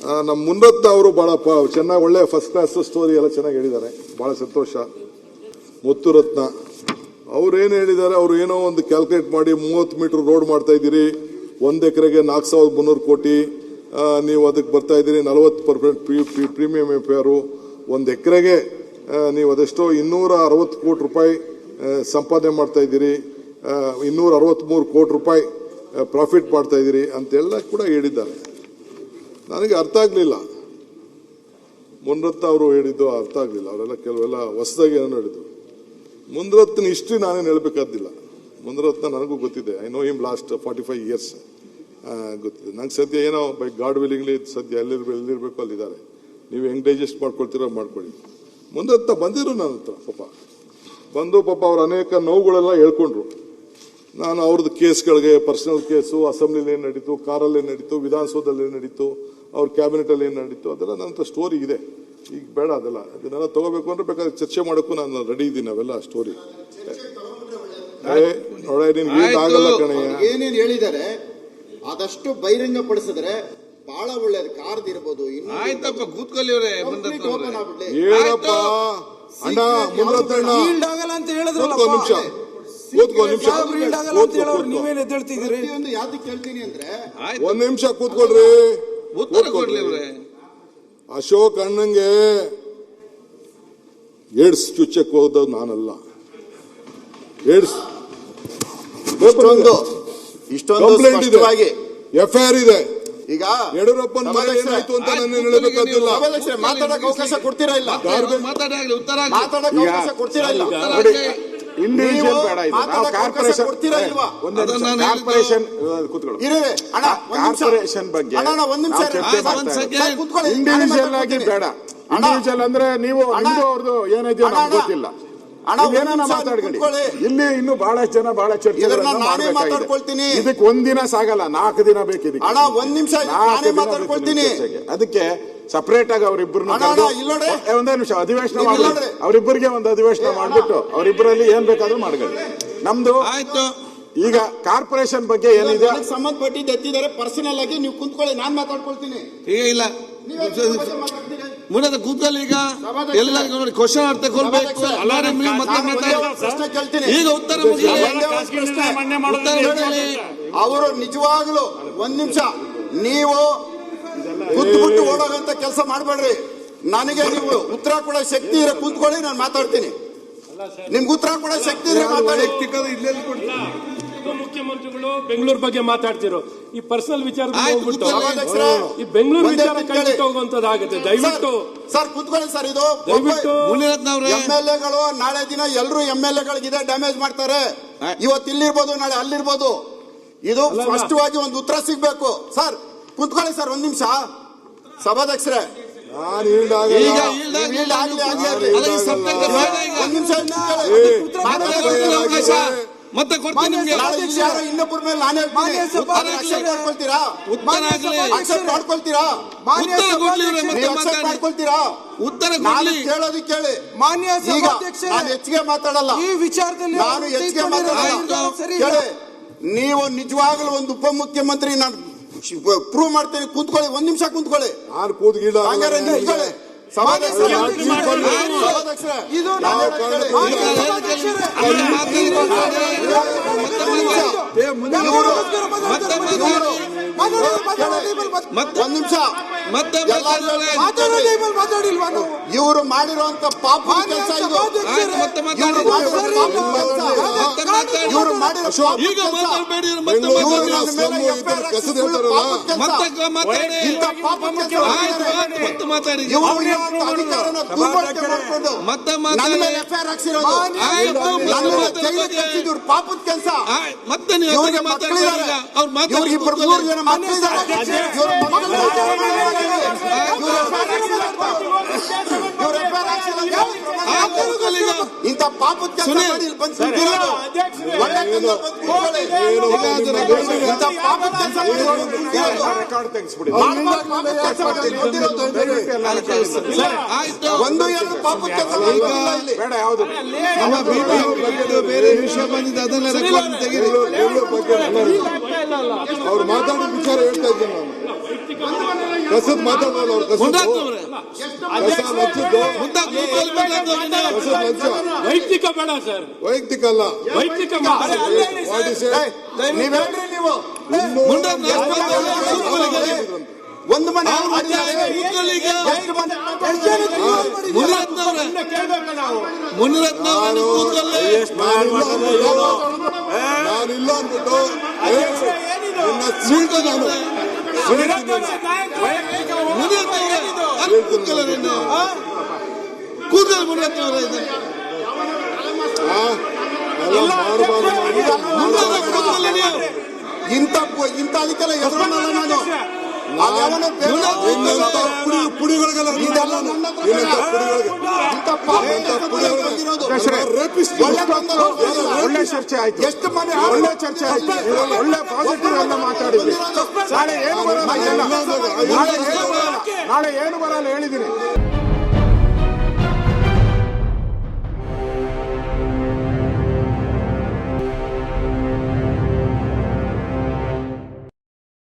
ನಮ್ಮ ಮುನ್ರತ್ನ ಅವರು ಭಾಳ ಚೆನ್ನಾಗಿ ಒಳ್ಳೆ ಫಸ್ಟ್ ಕ್ಲಾಸ್ ಸ್ಟೋರಿ ಎಲ್ಲ ಚೆನ್ನಾಗಿ ಹೇಳಿದ್ದಾರೆ, ಭಾಳ ಸಂತೋಷ. ಮುತ್ತುರತ್ನ ಅವ್ರೇನು ಹೇಳಿದ್ದಾರೆ, ಅವರು ಏನೋ ಒಂದು ಕ್ಯಾಲ್ಕುಲೇಟ್ ಮಾಡಿ 30 ಮೀಟರ್ ರೋಡ್ ಮಾಡ್ತಾ ಇದ್ದೀರಿ, 1 ಎಕರೆಗೆ 4,300 ಕೋಟಿ, ನೀವು ಅದಕ್ಕೆ ಬರ್ತಾ ಇದ್ದೀರಿ 40% ಪ್ರೀಮಿಯಂ FIR, 1 ಎಕರೆಗೆ ನೀವು ಅದೆಷ್ಟೋ 260 ಕೋಟಿ ರೂಪಾಯಿ ಸಂಪಾದನೆ ಮಾಡ್ತಾ ಇದ್ದೀರಿ, 263 ಕೋಟಿ ರೂಪಾಯಿ ಪ್ರಾಫಿಟ್ ಮಾಡ್ತಾ ಇದ್ದೀರಿ ಅಂತೆಲ್ಲ ಕೂಡ ಹೇಳಿದ್ದಾರೆ. ನನಗೆ ಅರ್ಥ ಆಗಲಿಲ್ಲ, ಮುನ್ರತ್ನ ಅವರು ಹೇಳಿದ್ದು ಅರ್ಥ ಆಗಲಿಲ್ಲ. ಅವರೆಲ್ಲ ಕೆಲವೆಲ್ಲ ಹೊಸದಾಗಿ ಏನೋ ಹೇಳಿದ್ರು. ಮುನ್ರತ್ನ ಹಿಸ್ಟ್ರಿ ನಾನೇನು ಹೇಳಬೇಕಾದಿಲ್ಲ. ಮುನ್ರತ್ನ ನನಗೂ ಗೊತ್ತಿದೆ, I know him last 45 years ಗೊತ್ತಿದೆ. ನಂಗೆ ಸದ್ಯ ಏನೋ ಬೈ ಗಾಡ್ ವಿಲ್ಲಿಂಗ್ಲಿ ಸದ್ಯ ಎಲ್ಲಿರಬೇಕು ಅಲ್ಲಿದ್ದಾರೆ. ನೀವು ಹೆಂಗೆ ಡೈಜೆಸ್ಟ್ ಮಾಡ್ಕೊಳ್ತೀರೋ ಮಾಡ್ಕೊಳ್ಳಿ. ಮುನ್ರತ್ನ ಬಂದಿದ್ರು ನನ್ನ ಹತ್ರ, ಪಾಪ ಅವ್ರ ಅನೇಕ ನೋವುಗಳೆಲ್ಲ ಹೇಳ್ಕೊಂಡ್ರು. ನಾನು ಅವ್ರದ್ದು ಕೇಸ್ಗಳಿಗೆ, ಪರ್ಸನಲ್ ಕೇಸು, ಅಸೆಂಬ್ಲಿಲಿ ಏನು ನಡೀತು, ಕಾರಲ್ಲಿ ಏನು ನಡೀತು, ವಿಧಾನಸೌಧದಲ್ಲಿ ಏನು ನಡೀತು, ಅವ್ರ ಕ್ಯಾಬಿನೆಟಲ್ಲಿ ಏನು ನಡೀತು, ಅದೆಲ್ಲ ನನ್ನ ಹತ್ರ ಸ್ಟೋರಿ ಇದೆ. ಈಗ ಬೇಡ ಅದೆಲ್ಲ, ಅದನ್ನೆಲ್ಲ ತಗೋಬೇಕು ಅಂದ್ರೆ ಬೇಕಾದ್ರೆ ಚರ್ಚೆ ಮಾಡೋಕ್ಕೂ ನಾನು ರೆಡಿ ಇದ್ದೀನಿ. ಅವೆಲ್ಲ ಸ್ಟೋರಿ ನೋಡ, ನಿನ್ಗೆ ಆಗಲ್ಲ ಕಣಯ್ಯ. ಏನೇನು ಹೇಳಿದ್ದಾರೆ ಅದಷ್ಟು ಬಹಿರಂಗ ಪಡಿಸಿದ್ರೆ ಬಹಳ ಒಳ್ಳೇದು. ಕಾರ್ದ್ ಇರ್ಬೋದು, ಆಯ್ತಪ್ಪ ಕೂತ್ಕೊಳ್ಳಿ ಅವರೇ, ಹೇಳಪ್ಪ ಅಣ್ಣ. ಮುನ್ರತ್ನ ಆಗಲ್ಲ ಅಂತ ಹೇಳಿದ್ರಲ್ಲ, ನೀವೇನ್ ಎದ್ದೇಳ್ತಿದ್ದೀರಿ? ಯಾವ್ದಕ್ಕೆ ಕೇಳ್ತೀನಿ ಅಂದ್ರೆ 1 ನಿಮಿಷ ಕೂತ್ಕೊಳ್ರಿ, ಉತ್ತರ ಕೊಡ್ಲಿ ಅವ್ರೆ. ಅಶೋಕ್ ಅಣ್ಣಂಗೆ ಏಡ್ಸ್ ಚುಚ್ಚಕ್ಕೆ ಹೋದವ್ ನಾನಲ್ಲ. ಏಡ್ಸ್ ಕಂಪ್ಲೇಂಟ್ ಇದೆ, FIR ಇದೆ. ಈಗ ಯಡಿಯೂರಪ್ಪನ ಮನೆ ಏನಾಯ್ತು ಅಂತ ನಾನು ಹೇಳಬೇಕಾಗಿಲ್ಲ. ಮಾತಾಡಕ್ಕೆ ಅವಕಾಶ ಕೊಡ್ತೀರಾ ಇಲ್ಲ? ಮಾತಾಡಲಿ, ಉತ್ತರ ಮಾತಾಡಕ್ಕೆ ಅವಕಾಶ ಕೊಡ್ತೀರಾ ಇಲ್ಲ? ಇಂಡಿವಿಜುವಲ್ ಬೇಡ, ಇದು ನಾವು ಕಾರ್ಪೊರೇಷನ್ ಕಾರ್ಪೊರೇಷನ್ ಬಗ್ಗೆ ಇಂಡಿವಿಜುವಲ್ ಆಗಿ ಬೇಡ. ಇಂಡಿವಿಜುವಲ್ ಅಂದ್ರೆ ನೀವು ನಿಮ್ದು ಅವ್ರದ್ದು ಏನಿದೆಯೋ ನಮ್ಗೆ ಗೊತ್ತಿಲ್ಲ, ಏನಾನ ಮಾತಾಡ್ಕೊಳ್ಳಿ. ಇಲ್ಲಿ ಇನ್ನು ಬಹಳಷ್ಟು ಜನ ಬಹಳ ಚರ್ಚೆ ಮಾತಾಡ್ಕೊಳ್ತೀನಿ. ಇದಕ್ಕೆ 1 ದಿನ ಸಾಗಲ್ಲ, 4 ದಿನ ಬೇಕು ಇದಕ್ಕೆ. 1 ನಿಮಿಷ ಮಾತಾಡ್ಕೊಳ್ತೀನಿ. ಅದಕ್ಕೆ ಸಪರೇಟ್ ಆಗಿ ಅವರಿಬ್ಬರನ್ನ ಒಂದೇ ನಿಮಿಷ ಅಧಿವೇಶನ ಮಾಡಿ, ಅವರಿಬ್ಬರಿಗೆ ಒಂದು ಅಧಿವೇಶನ ಮಾಡ್ಬಿಟ್ಟು ಅವರಿಬ್ಬರಲ್ಲಿ ಏನ್ ಬೇಕಾದ್ರೂ ಮಾಡ್ಕೊಳ್ಳಿ. ನಮ್ದು ಆಯ್ತು. ಈಗ ಕಾರ್ಪೊರೇಷನ್ ಬಗ್ಗೆ ಏನಿದೆ ಸಂಬಂಧಪಟ್ಟಿದ್ದು ಎತ್ತಿದ್ದಾರೆ, ಪರ್ಸನಲ್ ಆಗಿ ನೀವು ಕುಂತ್ಕೊಳ್ಳಿ, ನಾನ್ ಮಾತಾಡ್ಕೊಳ್ತೀನಿ. ಈಗ ಇಲ್ಲ ಮುಂದೆ ಕೂತ್ಕೊಳ್ಳಿ. ಈಗ ಎಲ್ಲ ನೋಡಿ ಕ್ವಶನ್ ಅರ್ಥ ಕೊಡ್ಬೇಕು. ಪ್ರಶ್ನೆ ಕೇಳ್ತೀನಿ, ಈಗ ಉತ್ತರ ಅವರು ನಿಜವಾಗ್ಲು 1 ನಿಮಿಷ ನೀವು ಕೂತ್ಬಿಟ್ಟು ಓಡೋಗಂತ ಕೆಲಸ ಮಾಡಬೇಡ್ರಿ. ನನಗೆ ನೀವು ಉತ್ತರ ಕೊಡೋ ಶಕ್ತಿ ಇರೋ ಕೂತ್ಕೊಳ್ಳಿ, ನಾನು ಮಾತಾಡ್ತೀನಿ. ನಿಮ್ಗೆ ಉತ್ತರ ಕೊಡೋ ಶಕ್ತಿ ಇದ್ರೆ ಮಾತಾಡಿ. ಮುಖ್ಯಮಂತ್ರಿಗಳು ಬೆಂಗಳೂರು ಬಗ್ಗೆ ಮಾತಾಡ್ತಿರೋ ಈ ಪರ್ಸನಲ್ ವಿಚಾರ ಹೋಗ್ಬಿಟ್ಟು ಈ ಬೆಂಗಳೂರು ವಿಚಾರ ಕೈಬಿಟ್ಟು ಹೋಗುವಂತದ್ದಾಗುತ್ತೆ. ದಯವಿಟ್ಟು ಸರ್ ಕೂತ್ಕೊಳ್ಳಿ ಸರ್. ಇದು ದಯವಿಟ್ಟು MLAಗಳು ನಾಳೆ ದಿನ ಎಲ್ಲರೂ MLAಗಳಿಗಿದೆ ಡ್ಯಾಮೇಜ್ ಮಾಡ್ತಾರೆ. ಇವತ್ತು ಇಲ್ಲಿರ್ಬೋದು, ನಾಳೆ ಅಲ್ಲಿರ್ಬೋದು. ಇದು ಸ್ಪಷ್ಟವಾಗಿ ಒಂದು ಉತ್ತರ ಸಿಗ್ಬೇಕು. ಸರ್ ಕೂತ್ಕೊಳ್ಳಿ ಸರ್ 1 ನಿಮಿಷ. ಸಭಾಧ್ಯಕ್ಷರೇ ಮತ್ತೆ ಕೊಡ್ತೀನಿ ನಿಮ್ಗೆ. ಇನ್ನೊಬ್ಬರ ಮೇಲೆ ನಾನೇ ಮಾಡ್ಕೊಳ್ತೀರಾ? ಉತ್ತರ ಕೇಳೋದು ಕೇಳಿ. ನಾನು ಹೆಚ್ಚಿಗೆ ಮಾತಾಡಲ್ಲ ಈ ವಿಚಾರದಲ್ಲಿ, ನಾನು ಹೆಚ್ಚಿಗೆ ಮಾತಾಡಲ್ಲ. ನೀವು ನಿಜವಾಗ್ಲೂ ಒಂದು ಉಪಮುಖ್ಯಮಂತ್ರಿ ನಾನು ಪ್ರೂವ್ ಮಾಡ್ತೇನೆ. ಕೂತ್ಕೊಳ್ಳಿ, 1 ನಿಮಿಷ ಕೂತ್ಕೊಳ್ಳಿ. ಹಂಗಾರೆ ನಿಂತ್ಕೊಳ್ಳಿ. ಇವರು ಮಾಡಿರುವಂತ ಪಾಪ ಕೆಲಸ ಇದು. ಇವರು ಮಾಡಿರೋ ಪಾಪದ ಕೆಲಸ. ಮತ್ತೆ ಇಂಥ ಪಾಪದ ಕೆಲಸ ಒಂದು ಎರಡು ಪಾಪದ ಕೆಲಸ ಬೇಡ. ಯಾವುದು ಬೇರೆ ವಿಷಯ ಬಂದಿದೆ, ಅದನ್ನ ರೆಕಾರ್ಡ್ ತೆಗೆದು ಅವ್ರು ಮಾತಾಡಿದ ವಿಚಾರ ಹೇಳ್ತಾ ಇದ್ದೀನಿ ನಾನು. ಕಸದ್ ಮಾತಾಡಲ್ಲ ಅವ್ರು ಕಸದ್ದು ಮುನಿರತ್ನವ್ರೆ ಕಸ ಲಂಚದ್ದು ಕಸದ್ ಲಂಚ ವೈಯಕ್ತಿಕ ಬೇಡ ಸರ್, ವೈಯಕ್ತಿಕ ಅಲ್ಲ ವೈಯಕ್ತಿಕ What is it? ನೀವ್ ಹೇಳ್ರಿ ನೀವು ಒಂದು ಮನೆ ನಾನಿಲ್ಲ ಅಂದ್ಬಿಟ್ಟು ನಿನ್ನ ಸೀಟು ನಾನು ಕೂದಲು ಮುನಿರತ್ನವ್ರೆ ಇದು ಎಲ್ಲ ಮಾಡಬಾರ್ದು ಇಂಥ ಅದಕ್ಕೆಲ್ಲ ಎದುರಲ್ಲ ನಾನು ಅದ್ಯಾವನೋ ಬೇರೆ ಇನ್ನಂತ ಪುಡಿಗಳಿಗೆಲ್ಲ ಇದೆಲ್ಲ ನನ್ನ ಹತ್ರ ಬೇಡ. ಇಂಥ ಬಂದಿರೋದು. ಒಳ್ಳೆ ಚರ್ಚೆ ಆಯ್ತು, ಎಷ್ಟು ಮನೆ ಒಳ್ಳೆ ಚರ್ಚೆ ಆಯ್ತು, ಒಳ್ಳೆ ಪಾಸಿಟಿವ್ ಎಲ್ಲ ಮಾತಾಡಿದ್ವಿ. ನಾಳೆ ಏನು ಬರಲ್ಲ, ನಾಳೆ ಏನು ಬರಲ್ಲ ಹೇಳಿದ್ದೀನಿ.